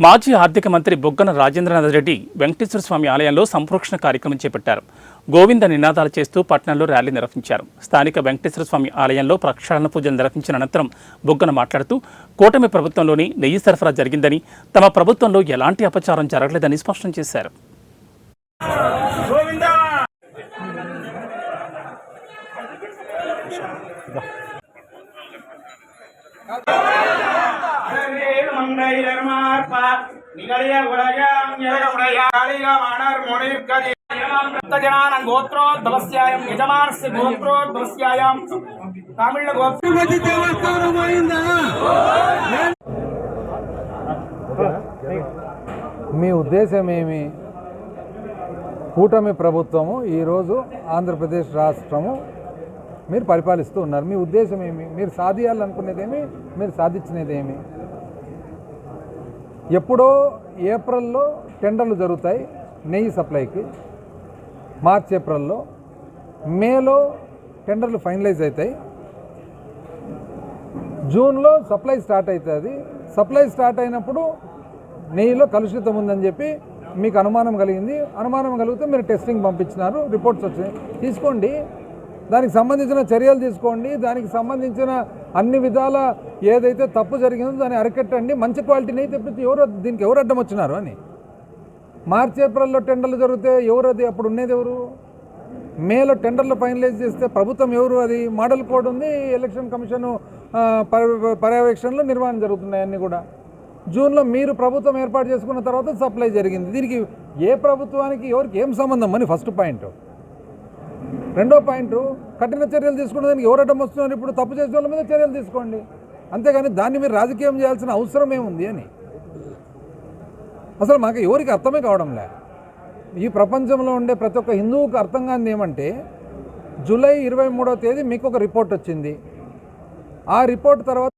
మాజీ ఆర్థిక మంత్రి బుగ్గన రాజేంద్రనాథ్ రెడ్డి వెంకటేశ్వర స్వామి ఆలయంలో సంప్రోక్షణ కార్యక్రమం చేపట్టారు. గోవింద నినాదాలు చేస్తూ పట్టణంలో ర్యాలీ నిర్వహించారు. స్థానిక వెంకటేశ్వర స్వామి ఆలయంలో ప్రక్షాళన పూజలు నిర్వహించిన అనంతరం బుగ్గన మాట్లాడుతూ కూటమి ప్రభుత్వంలోని నెయ్యి సరఫరా జరిగిందని, తమ ప్రభుత్వంలో ఎలాంటి అపచారం జరగలేదని స్పష్టం చేశారు. మీ ఉద్దేశం ఏమి? కూటమి ప్రభుత్వము ఈరోజు ఆంధ్రప్రదేశ్ రాష్ట్రము మీరు పరిపాలిస్తూ ఉన్నారు. మీ ఉద్దేశం ఏమి? మీరు సాధించాలనుకునేదేమి? మీరు సాధించినదేమి? ఎప్పుడో ఏప్రిల్లో టెండర్లు జరుగుతాయి నెయ్యి సప్లైకి, మార్చ్ ఏప్రిల్లో. మేలో టెండర్లు ఫైనలైజ్ అవుతాయి. జూన్లో సప్లై స్టార్ట్ అవుతుంది. సప్లై స్టార్ట్ అయినప్పుడు నెయ్యిలో కలుషితం ఉందని చెప్పి మీకు అనుమానం కలిగింది. అనుమానం కలిగితే మీరు టెస్టింగ్ పంపించినారు, రిపోర్ట్స్ వచ్చాయి. తీసుకోండి, దానికి సంబంధించిన చర్యలు తీసుకోండి. దానికి సంబంధించిన అన్ని విధాల ఏదైతే తప్పు జరిగిందో దాన్ని అరికట్టండి. మంచి క్వాలిటీ నెయ్యి తెప్పించి దీనికి ఎవరు అడ్డం వచ్చినారు అని. మార్చి ఏప్రిల్లో టెండర్లు జరిగితే ఎవరు అది? అప్పుడు ఉండేది ఎవరు? మేలో టెండర్లు ఫైనలైజ్ చేస్తే ప్రభుత్వం ఎవరు? అది మోడల్ కోడ్ ఉంది, ఎలక్షన్ కమిషన్ పర్యవేక్షణలో నిర్వహణ జరుగుతున్నాయి అన్నీ కూడా. జూన్లో మీరు ప్రభుత్వం ఏర్పాటు చేసుకున్న తర్వాత సప్లై జరిగింది. దీనికి ఏ ప్రభుత్వానికి ఎవరికి ఏం సంబంధం అని ఫస్ట్ పాయింట్. రెండో పాయింట్, కఠిన చర్యలు తీసుకునే దానికి ఎవరు అడ్డం వస్తున్నారు? ఇప్పుడు తప్పు చేసే వాళ్ళ మీద చర్యలు తీసుకోండి, అంతేగాని దాన్ని మీరు రాజకీయం చేయాల్సిన అవసరం ఏముంది అని అసలు మాకు ఎవరికి అర్థమే కావడంలే. ఈ ప్రపంచంలో ఉండే ప్రతి ఒక్క హిందువుకు అర్థం కానిది ఏమంటే, జూలై 23వ తేదీ మీకు ఒక రిపోర్ట్ వచ్చింది. ఆ రిపోర్ట్ తర్వాత